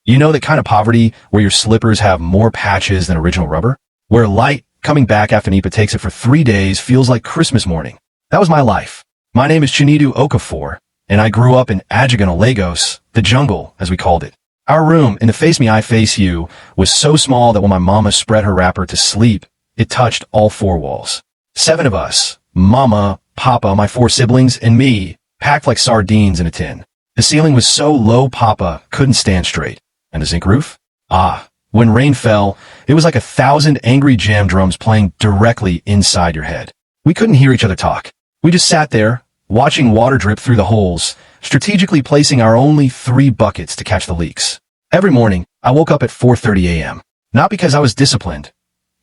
You know that kind of poverty where your slippers have more patches than original rubber? Where light coming back after NEPA takes it for 3 days feels like Christmas morning. That was my life. My name is CHINEDU Okafor, and I grew up in Ajiganal, Lagos, the jungle, as we called it. Our room in the Face Me, I Face You was so small that when my mama spread her wrapper to sleep, it touched all 4 walls. 7 of us, mama, papa, my 4 siblings, and me, packed like sardines in a tin. The ceiling was so low papa couldn't stand straight. And the zinc roof? When rain fell, it was like 1,000 angry jam drums playing directly inside your head. We couldn't hear each other talk. We just sat there, watching water drip through the holes, strategically placing our only 3 buckets to catch the leaks. Every morning, I woke up at 4:30 a.m. Not because I was disciplined.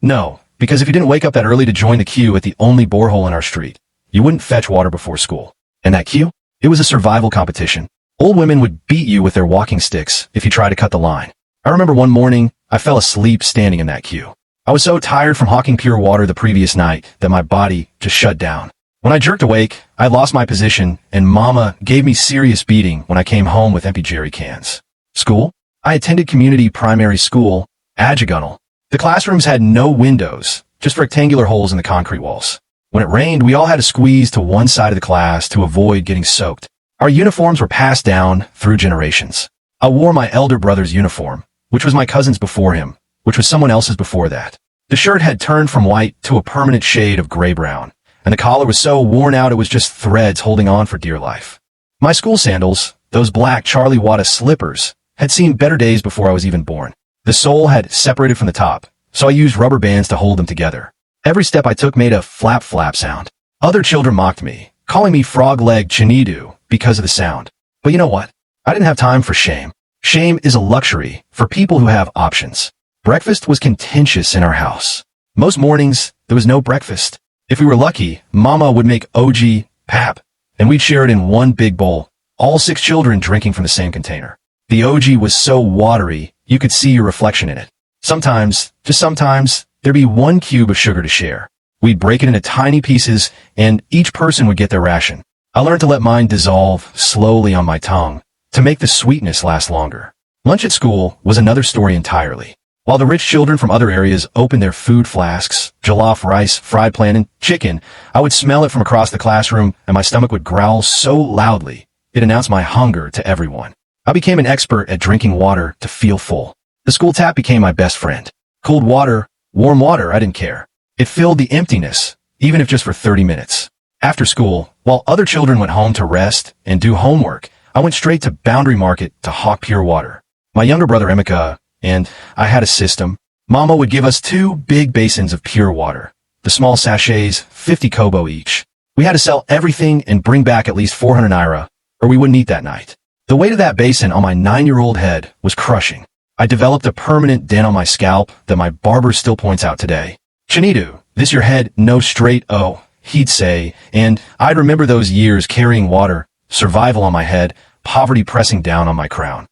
No, because if you didn't wake up that early to join the queue at the only borehole in our street, you wouldn't fetch water before school. And that queue? It was a survival competition. Old women would beat you with their walking sticks if you tried to cut the line. I remember one morning, I fell asleep standing in that queue. I was so tired from hawking pure water the previous night that my body just shut down. When I jerked awake, I lost my position, and Mama gave me serious beating when I came home with empty jerry cans. School? I attended community primary school, Ajiganal. The classrooms had no windows, just rectangular holes in the concrete walls. When it rained, we all had to squeeze to one side of the class to avoid getting soaked. Our uniforms were passed down through generations. I wore my elder brother's uniform, which was my cousin's before him, which was someone else's before that. The shirt had turned from white to a permanent shade of gray-brown, and the collar was so worn out it was just threads holding on for dear life. My school sandals, those black Charlie Wada slippers, had seen better days before I was even born. The sole had separated from the top, so I used rubber bands to hold them together. Every step I took made a flap-flap sound. Other children mocked me, calling me frog-legged CHINEDU because of the sound. But you know what? I didn't have time for shame. Shame is a luxury for people who have options. Breakfast was contentious in our house. Most mornings, there was no breakfast. If we were lucky, Mama would make OG pap, and we'd share it in one big bowl, all 6 children drinking from the same container. The OG was so watery, you could see your reflection in it. Sometimes, just sometimes, there'd be 1 cube of sugar to share. We'd break it into tiny pieces, and each person would get their ration. I learned to let mine dissolve slowly on my tongue to make the sweetness last longer. Lunch at school was another story entirely. While the rich children from other areas opened their food flasks, jollof rice, fried plantain, chicken, I would smell it from across the classroom, and my stomach would growl so loudly, it announced my hunger to everyone. I became an expert at drinking water to feel full. The school tap became my best friend. Cold water, warm water, I didn't care. It filled the emptiness, even if just for 30 minutes. After school, while other children went home to rest and do homework, I went straight to Boundary Market to hawk pure water. My younger brother Emeka and I had a system. Mama would give us 2 big basins of pure water. The small sachets, 50 kobo each. We had to sell everything and bring back at least 400 naira, or we wouldn't eat that night. The weight of that basin on my 9-year-old head was crushing. I developed a permanent dent on my scalp that my barber still points out today. CHINEDU, this your head, no straight, oh, he'd say, and I'd remember those years carrying water, survival on my head, poverty pressing down on my crown.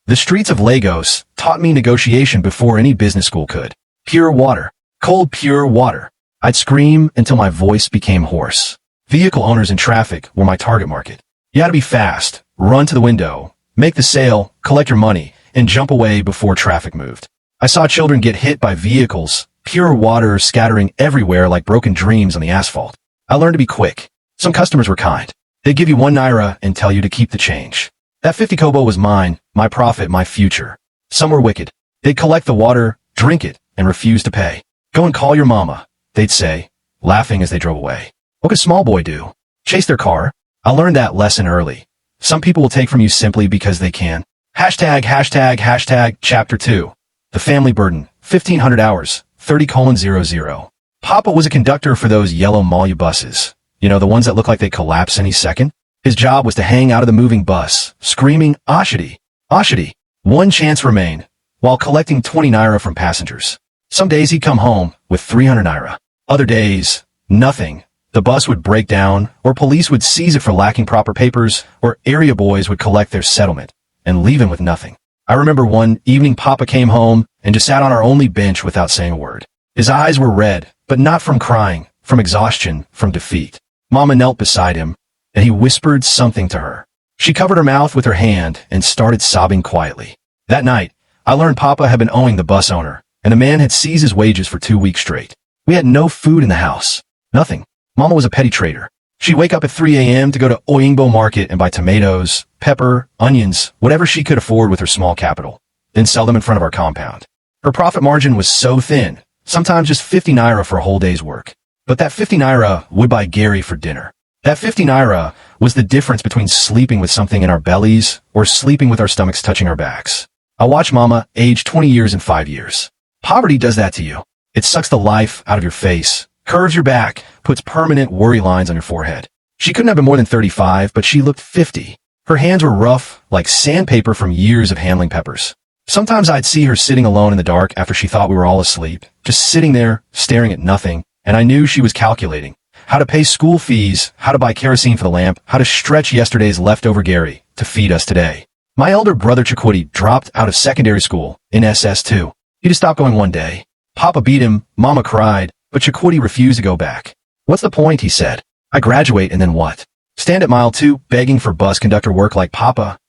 The streets of Lagos taught me negotiation before any business school could. Pure water. Cold pure water. I'd scream until my voice became hoarse. Vehicle owners in traffic were my target market. You had to be fast, run to the window, make the sale, collect your money, and jump away before traffic moved. I saw children get hit by vehicles, pure water scattering everywhere like broken dreams on the asphalt. I learned to be quick. Some customers were kind. They'd give you 1 naira and tell you to keep the change. That 50 kobo was mine, my profit, my future. Some were wicked. They'd collect the water, drink it, and refuse to pay. Go and call your mama, they'd say, laughing as they drove away. What could small boy do? Chase their car? I learned that lesson early. Some people will take from you simply because they can. Hashtag chapter 2. The family burden, 1,500 hours, 30:00. Papa was a conductor for those yellow Malya buses. You know, the ones that look like they collapse any second? His job was to hang out of the moving bus, screaming, Ashidi, Ashidi. 1 chance remained, while collecting 20 naira from passengers. Some days he'd come home with 300 naira. Other days, nothing. The bus would break down, or police would seize it for lacking proper papers, or area boys would collect their settlement and leave him with nothing. I remember one evening Papa came home and just sat on our only bench without saying a word. His eyes were red, but not from crying, from exhaustion, from defeat. Mama knelt beside him, and he whispered something to her. She covered her mouth with her hand and started sobbing quietly. That night, I learned Papa had been owing the bus owner, and the man had seized his wages for 2 weeks straight. We had no food in the house. Nothing. Mama was a petty trader. She'd wake up at 3 a.m. to go to Oyingbo Market and buy tomatoes, pepper, onions, whatever she could afford with her small capital, then sell them in front of our compound. Her profit margin was so thin, sometimes just 50 naira for a whole day's work. But that 50 naira would buy Gary for dinner. That 50 naira was the difference between sleeping with something in our bellies or sleeping with our stomachs touching our backs. I watched Mama age 20 years in 5 years. Poverty does that to you. It sucks the life out of your face, curves your back, puts permanent worry lines on your forehead. She couldn't have been more than 35, but she looked 50. Her hands were rough, like sandpaper from years of handling peppers. Sometimes I'd see her sitting alone in the dark after she thought we were all asleep, just sitting there, staring at nothing, and I knew she was calculating how to pay school fees, how to buy kerosene for the lamp, how to stretch yesterday's leftover Gary to feed us today. My elder brother Chikwudi dropped out of secondary school in SS2. He just stopped going one day. Papa beat him, Mama cried, but Chikwudi refused to go back. What's the point, he said. I graduate and then what? Stand at mile 2 begging for bus conductor work like Papa?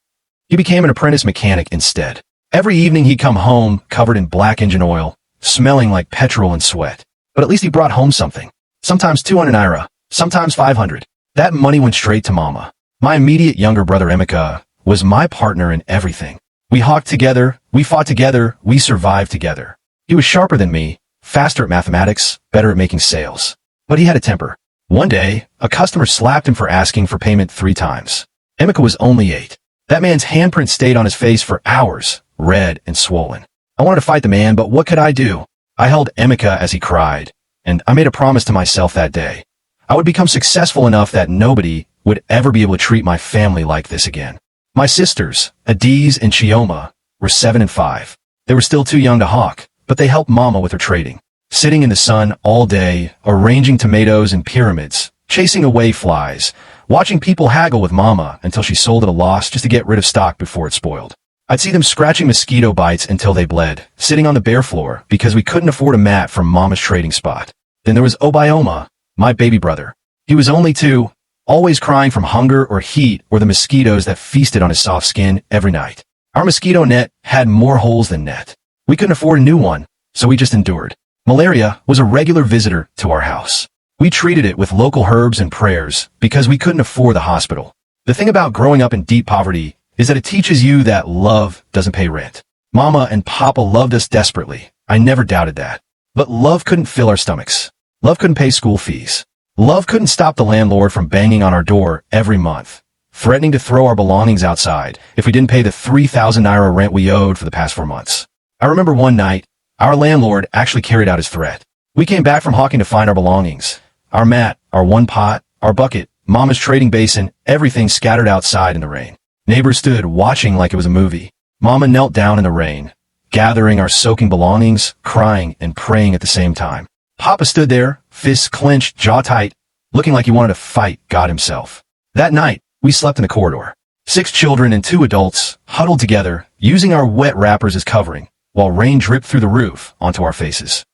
He became an apprentice mechanic instead. Every evening he'd come home covered in black engine oil, smelling like petrol and sweat. But at least he brought home something. Sometimes 200 naira, sometimes 500. That money went straight to Mama. My immediate younger brother Emeka was my partner in everything. We hawked together, we fought together, we survived together. He was sharper than me, faster at mathematics, better at making sales. But he had a temper. One day, a customer slapped him for asking for payment 3 times. Emeka was only 8. That man's handprint stayed on his face for hours, red and swollen. I wanted to fight the man, but what could I do? I held Emeka as he cried, and I made a promise to myself that day. I would become successful enough that nobody would ever be able to treat my family like this again. My sisters, Adiz and Chioma, were 7 and 5. They were still too young to hawk, but they helped Mama with her trading. Sitting in the sun all day, arranging tomatoes in pyramids, chasing away flies, watching people haggle with Mama until she sold at a loss just to get rid of stock before it spoiled. I'd see them scratching mosquito bites until they bled, sitting on the bare floor because we couldn't afford a mat from Mama's trading spot. Then there was Obioma, my baby brother. He was only 2, always crying from hunger or heat or the mosquitoes that feasted on his soft skin every night. Our mosquito net had more holes than net. We couldn't afford a new one, so we just endured. Malaria was a regular visitor to our house. We treated it with local herbs and prayers because we couldn't afford the hospital. The thing about growing up in deep poverty is that it teaches you that love doesn't pay rent. Mama and Papa loved us desperately. I never doubted that. But love couldn't fill our stomachs. Love couldn't pay school fees. Love couldn't stop the landlord from banging on our door every month, threatening to throw our belongings outside if we didn't pay the 3,000 naira rent we owed for the past 4 months. I remember one night, our landlord actually carried out his threat. We came back from hawking to find our belongings. Our mat, our one pot, our bucket, Mama's trading basin, everything scattered outside in the rain. Neighbors stood watching like it was a movie. Mama knelt down in the rain, gathering our soaking belongings, crying and praying at the same time. Papa stood there, fists clenched, jaw tight, looking like he wanted to fight God himself. That night, we slept in the corridor. 6 children and 2 adults huddled together, using our wet wrappers as covering, while rain dripped through the roof onto our faces.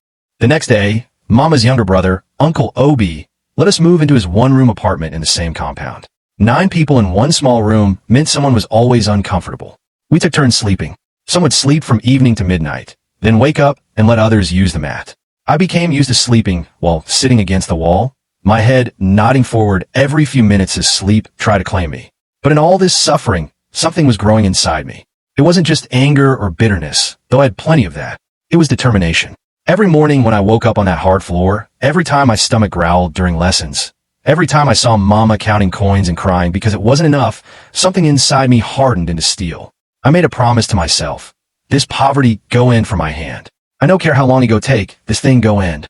The next day, Mama's younger brother, Uncle Obi, let us move into his one-room apartment in the same compound. 9 people in one small room meant someone was always uncomfortable. We took turns sleeping. Some would sleep from evening to midnight, then wake up and let others use the mat. I became used to sleeping while sitting against the wall, my head nodding forward every few minutes as sleep tried to claim me. But in all this suffering, something was growing inside me. It wasn't just anger or bitterness, though I had plenty of that. It was determination. Every morning when I woke up on that hard floor, every time my stomach growled during lessons, every time I saw Mama counting coins and crying because it wasn't enough, something inside me hardened into steel. I made a promise to myself. This poverty go end for my hand. I don't care how long it go take, this thing go end.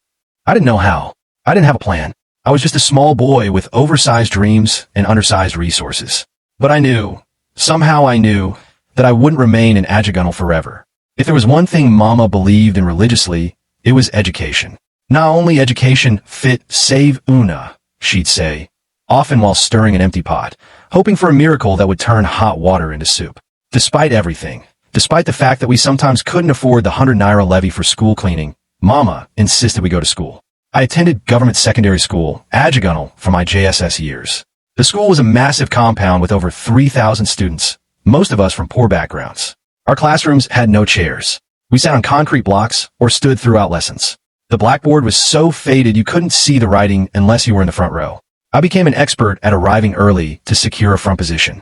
I didn't know how. I didn't have a plan. I was just a small boy with oversized dreams and undersized resources. But I knew, somehow I knew, that I wouldn't remain an Ajagunal forever. If there was one thing Mama believed in religiously, it was education. Not only education fit save una, she'd say, often while stirring an empty pot, hoping for a miracle that would turn hot water into soup. Despite everything, despite the fact that we sometimes couldn't afford the 100 naira levy for school cleaning, Mama insisted we go to school. I attended government secondary school, Ajagunal, for my JSS years. The school was a massive compound with over 3,000 students, most of us from poor backgrounds. Our classrooms had no chairs. We sat on concrete blocks or stood throughout lessons. The blackboard was so faded you couldn't see the writing unless you were in the front row. I became an expert at arriving early to secure a front position.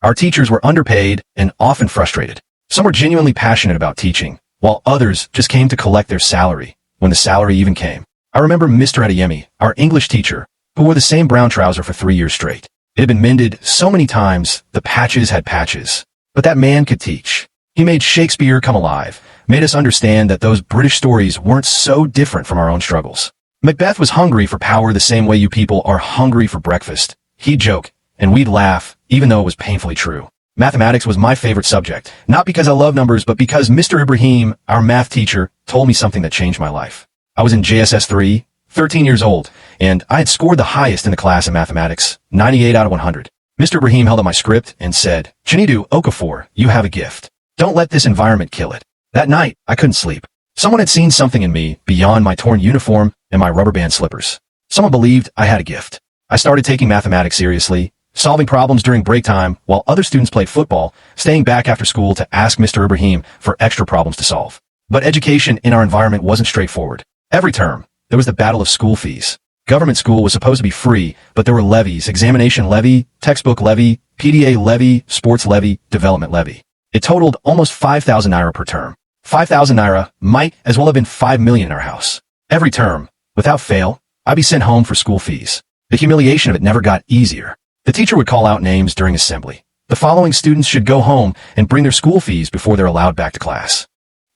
Our teachers were underpaid and often frustrated. Some were genuinely passionate about teaching, while others just came to collect their salary, when the salary even came. I remember Mr. Adeyemi, our English teacher, who wore the same brown trouser for 3 years straight. It had been mended so many times, the patches had patches. But that man could teach. He made Shakespeare come alive, made us understand that those British stories weren't so different from our own struggles. Macbeth was hungry for power the same way you people are hungry for breakfast. He'd joke, and we'd laugh, even though it was painfully true. Mathematics was my favorite subject, not because I love numbers, but because Mr. Ibrahim, our math teacher, told me something that changed my life. I was in JSS 3, 13 years old, and I had scored the highest in the class in mathematics, 98 out of 100. Mr. Ibrahim held up my script and said, "CHINEDU, Okafor, you have a gift. Don't let this environment kill it." That night, I couldn't sleep. Someone had seen something in me beyond my torn uniform and my rubber band slippers. Someone believed I had a gift. I started taking mathematics seriously, solving problems during break time while other students played football, staying back after school to ask Mr. Ibrahim for extra problems to solve. But education in our environment wasn't straightforward. Every term, there was the battle of school fees. Government school was supposed to be free, but there were levies: examination levy, textbook levy, PDA levy, sports levy, development levy. It totaled almost 5,000 naira per term. 5,000 naira might as well have been 5 million in our house. Every term, without fail, I'd be sent home for school fees. The humiliation of it never got easier. The teacher would call out names during assembly. The following students should go home and bring their school fees before they're allowed back to class.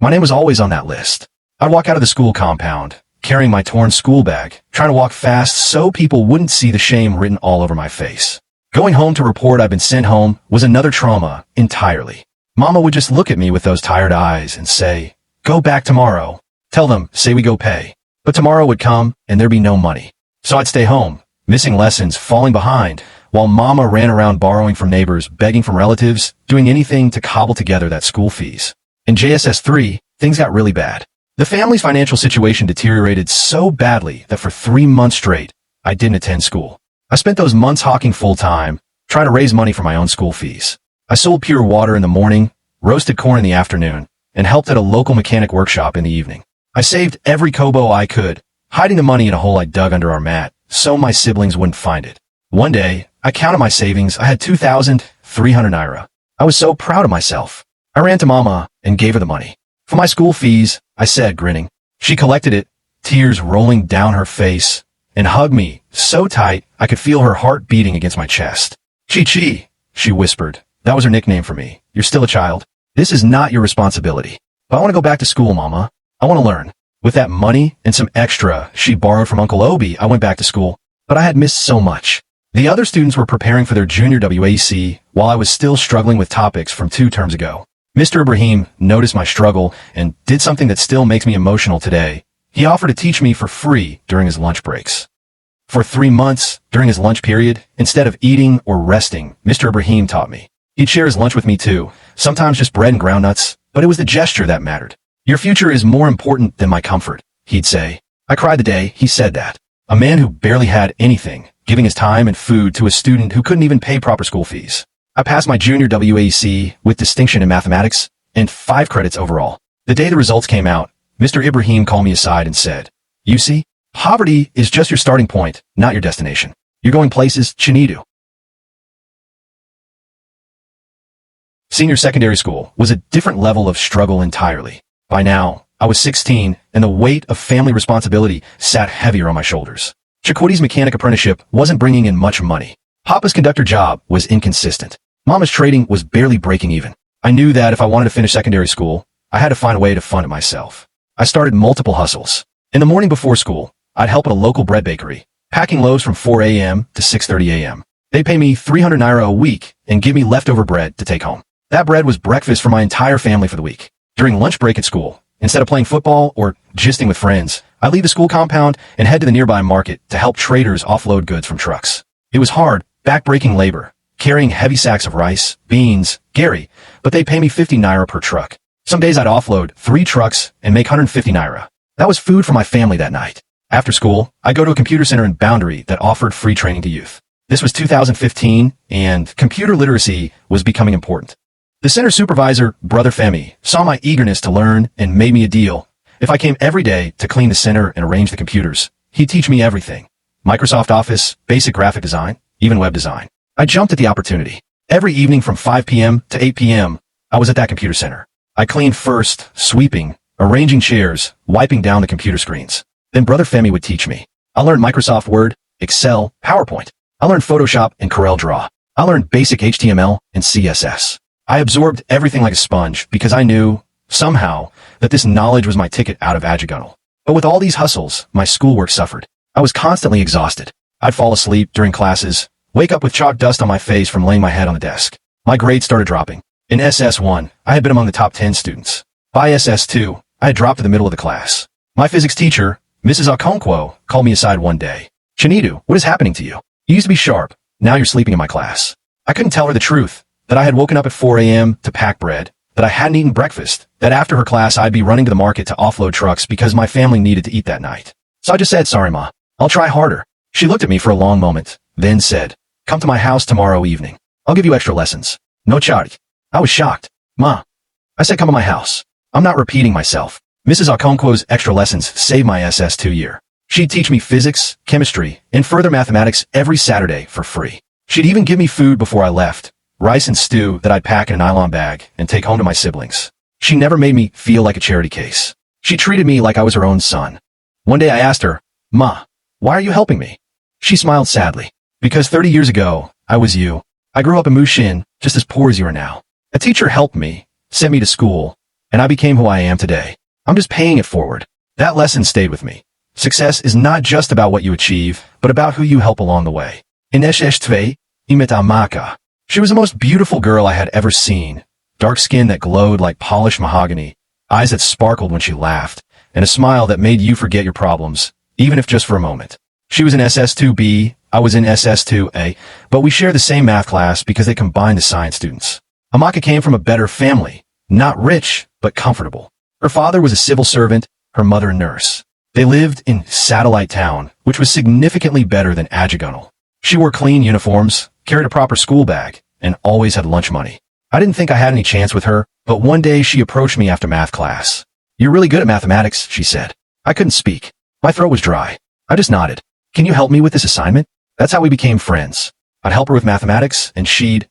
My name was always on that list. I'd walk out of the school compound, carrying my torn school bag, trying to walk fast so people wouldn't see the shame written all over my face. Going home to report I'd been sent home was another trauma entirely. Mama would just look at me with those tired eyes and say, "Go back tomorrow. Tell them, say we go pay." But tomorrow would come and there'd be no money. So I'd stay home, missing lessons, falling behind, while Mama ran around borrowing from neighbors, begging from relatives, doing anything to cobble together that school fees. In JSS 3, things got really bad. The family's financial situation deteriorated so badly that for 3 months straight, I didn't attend school. I spent those months hawking full-time, trying to raise money for my own school fees. I sold pure water in the morning, roasted corn in the afternoon, and helped at a local mechanic workshop in the evening. I saved every kobo I could, hiding the money in a hole I dug under our mat, so my siblings wouldn't find it. One day, I counted my savings. I had 2,300 naira. I was so proud of myself. I ran to Mama and gave her the money. "For my school fees," I said, grinning. She collected it, tears rolling down her face, and hugged me so tight I could feel her heart beating against my chest. "Chi-Chi," she whispered. That was her nickname for me. "You're still a child. This is not your responsibility. But I want to go back to school, Mama. I want to learn." With that money and some extra she borrowed from Uncle Obi, I went back to school. But I had missed so much. The other students were preparing for their junior WAC while I was still struggling with topics from 2 terms ago. Mr. Ibrahim noticed my struggle and did something that still makes me emotional today. He offered to teach me for free during his lunch breaks. For 3 months, during his lunch period, instead of eating or resting, Mr. Ibrahim taught me. He'd share his lunch with me too, sometimes just bread and groundnuts, but it was the gesture that mattered. "Your future is more important than my comfort," he'd say. I cried the day he said that. A man who barely had anything, giving his time and food to a student who couldn't even pay proper school fees. I passed my junior WAC with distinction in mathematics and 5 credits overall. The day the results came out, Mr. Ibrahim called me aside and said, "You see, poverty is just your starting point, not your destination. You're going places, CHINEDU." Senior secondary school was a different level of struggle entirely. By now, I was 16, and the weight of family responsibility sat heavier on my shoulders. Chikuti's mechanic apprenticeship wasn't bringing in much money. Papa's conductor job was inconsistent. Mama's trading was barely breaking even. I knew that if I wanted to finish secondary school, I had to find a way to fund it myself. I started multiple hustles. In the morning before school, I'd help at a local bread bakery, packing loaves from 4 a.m. to 6:30 a.m. They'd pay me 300 naira a week and give me leftover bread to take home. That bread was breakfast for my entire family for the week. During lunch break at school, instead of playing football or gisting with friends, I'd leave the school compound and head to the nearby market to help traders offload goods from trucks. It was hard, back-breaking labor, carrying heavy sacks of rice, beans, Gary, but they'd pay me 50 naira per truck. Some days I'd offload 3 trucks and make 150 naira. That was food for my family that night. After school, I'd go to a computer center in Boundary that offered free training to youth. This was 2015, and computer literacy was becoming important. The center supervisor, Brother Femi, saw my eagerness to learn and made me a deal. If I came every day to clean the center and arrange the computers, he'd teach me everything. Microsoft Office, basic graphic design, even web design. I jumped at the opportunity. Every evening from 5 p.m. to 8 p.m., I was at that computer center. I cleaned first, sweeping, arranging chairs, wiping down the computer screens. Then Brother Femi would teach me. I learned Microsoft Word, Excel, PowerPoint. I learned Photoshop and CorelDRAW. I learned basic HTML and CSS. I absorbed everything like a sponge because I knew, somehow, that this knowledge was my ticket out of Ajigunal. But with all these hustles, my schoolwork suffered. I was constantly exhausted. I'd fall asleep during classes, wake up with chalk dust on my face from laying my head on the desk. My grades started dropping. In SS1, I had been among the top 10 students. By SS2, I had dropped to the middle of the class. My physics teacher, Mrs. Okonkwo, called me aside one day. "CHINEDU, what is happening to you? You used to be sharp. Now you're sleeping in my class." I couldn't tell her the truth, that I had woken up at 4 a.m. to pack bread, that I hadn't eaten breakfast, that after her class I'd be running to the market to offload trucks because my family needed to eat that night. So I just said, "Sorry, Ma. I'll try harder." She looked at me for a long moment, then said, "Come to my house tomorrow evening. I'll give you extra lessons." No charge. I was shocked. "Ma." I said, "Come to my house." I'm not repeating myself. Mrs. Okonkwo's extra lessons saved my SS2 year. She'd teach me physics, chemistry, and further mathematics every Saturday for free. She'd even give me food before I left, rice and stew that I'd pack in a nylon bag and take home to my siblings. She never made me feel like a charity case. She treated me like I was her own son. One day I asked her, "Ma, why are you helping me?" She smiled sadly. "Because 30 years ago, I was you. I grew up in Mushin, just as poor as you are now. A teacher helped me, sent me to school, and I became who I am today. I'm just paying it forward." That lesson stayed with me. Success is not just about what you achieve, but about who you help along the way. In SS2, Imit Amaka. She was the most beautiful girl I had ever seen. Dark skin that glowed like polished mahogany, eyes that sparkled when she laughed, and a smile that made you forget your problems, even if just for a moment. She was in SS2B, I was in SS2A, but we shared the same math class because they combined the science students. Amaka came from a better family, not rich, but comfortable. Her father was a civil servant, her mother a nurse. They lived in Satellite Town, which was significantly better than Ajigunal. She wore clean uniforms, carried a proper school bag, and always had lunch money. I didn't think I had any chance with her, but one day she approached me after math class. "You're really good at mathematics," she said. I couldn't speak. My throat was dry. I just nodded. "Can you help me with this assignment?" That's how we became friends. I'd help her with mathematics, and she'd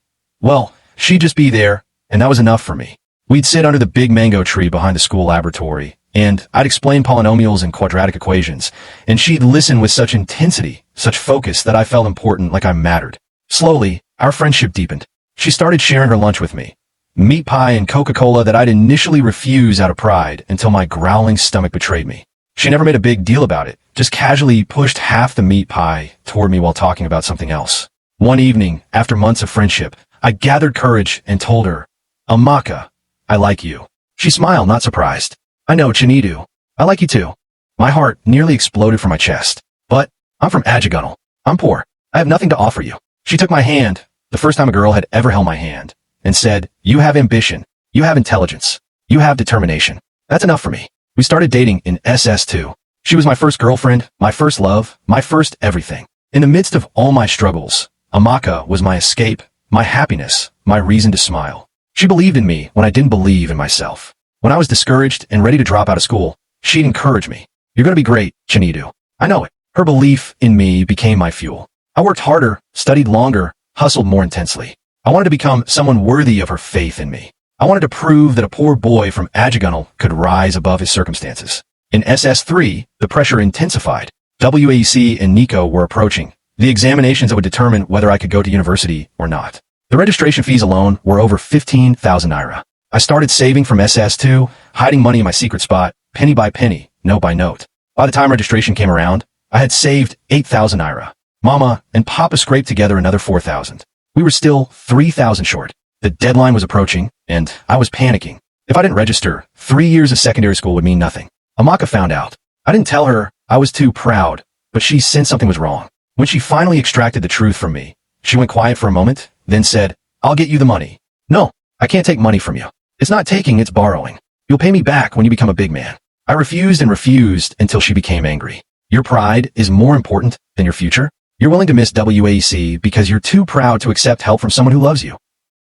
just be there, and that was enough for me. We'd sit under the big mango tree behind the school laboratory, and I'd explain polynomials and quadratic equations, and she'd listen with such intensity, such focus that I felt important, like I mattered. Slowly, our friendship deepened. She started sharing her lunch with me. Meat pie and Coca-Cola that I'd initially refuse out of pride until my growling stomach betrayed me. She never made a big deal about it, just casually pushed half the meat pie toward me while talking about something else. One evening, after months of friendship, I gathered courage and told her, "Amaka, I like you." She smiled, not surprised. "I know, CHINEDU. I like you too." My heart nearly exploded from my chest. "But I'm from Ajigunal. I'm poor. I have nothing to offer you." She took my hand, the first time a girl had ever held my hand, and said, "You have ambition. You have intelligence. You have determination. That's enough for me." We started dating in SS2. She was my first girlfriend, my first love, my first everything. In the midst of all my struggles, Amaka was my escape, my happiness, my reason to smile. She believed in me when I didn't believe in myself. When I was discouraged and ready to drop out of school, she'd encourage me. "You're going to be great, CHINEDU." I know it. Her belief in me became my fuel. I worked harder, studied longer, hustled more intensely. I wanted to become someone worthy of her faith in me. I wanted to prove that a poor boy from Ajigunal could rise above his circumstances. In SS3, the pressure intensified. WAEC and NICO were approaching, the examinations that would determine whether I could go to university or not. The registration fees alone were over 15,000 naira. I started saving from SS2, hiding money in my secret spot, penny by penny, note by note. By the time registration came around, I had saved 8,000 naira. Mama and Papa scraped together another 4,000. We were still 3,000 short. The deadline was approaching, and I was panicking. If I didn't register, 3 years of secondary school would mean nothing. Amaka found out. I didn't tell her, I was too proud, but she sensed something was wrong. When she finally extracted the truth from me, she went quiet for a moment, then said, "I'll get you the money." "No, I can't take money from you. It's not taking, it's borrowing. You'll pay me back when you become a big man." I refused and refused until she became angry. "Your pride is more important than your future. You're willing to miss WAEC because you're too proud to accept help from someone who loves you."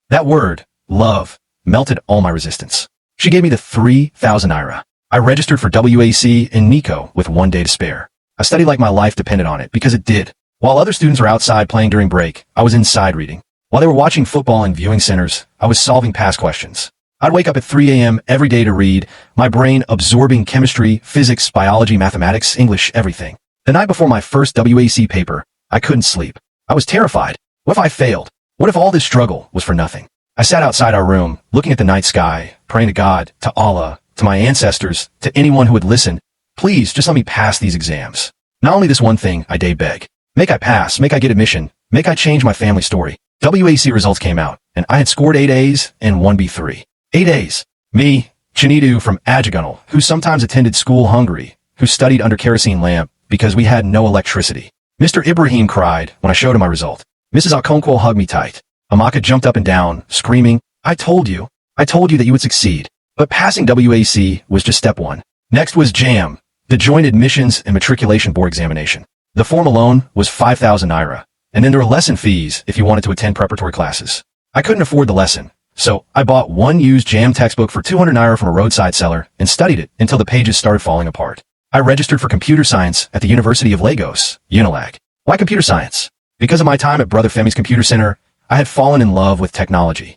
That word, love, melted all my resistance. She gave me the 3,000 naira. I registered for WAC in Nico with 1 day to spare. I studied like my life depended on it because it did. While other students were outside playing during break, I was inside reading. While they were watching football in viewing centers, I was solving past questions. I'd wake up at 3 a.m. every day to read, my brain absorbing chemistry, physics, biology, mathematics, English, everything. The night before my first WAC paper, I couldn't sleep. I was terrified. What if I failed? What if all this struggle was for nothing? I sat outside our room, looking at the night sky, praying to God, to Allah, to my ancestors, to anyone who would listen. Please, just let me pass these exams. Not only this one thing, I dare beg. Make I pass, make I get admission, make I change my family story. WAC results came out, and I had scored 8 A's and 1 B3. 8 A's. Me, CHINEDU from Ajagunal, who sometimes attended school hungry, who studied under kerosene lamp because we had no electricity. Mr. Ibrahim cried when I showed him my result. Mrs. Okonkwo hugged me tight. Amaka jumped up and down, screaming, I told you that you would succeed. But passing WAC was just step 1. Next was JAM, the Joint Admissions and Matriculation Board Examination. The form alone was 5,000 naira, and then there were lesson fees if you wanted to attend preparatory classes. I couldn't afford the lesson, so I bought one used JAM textbook for 200 naira from a roadside seller and studied it until the pages started falling apart. I registered for computer science at the University of Lagos, Unilag. Why computer science? Because of my time at Brother Femi's Computer Center, I had fallen in love with technology.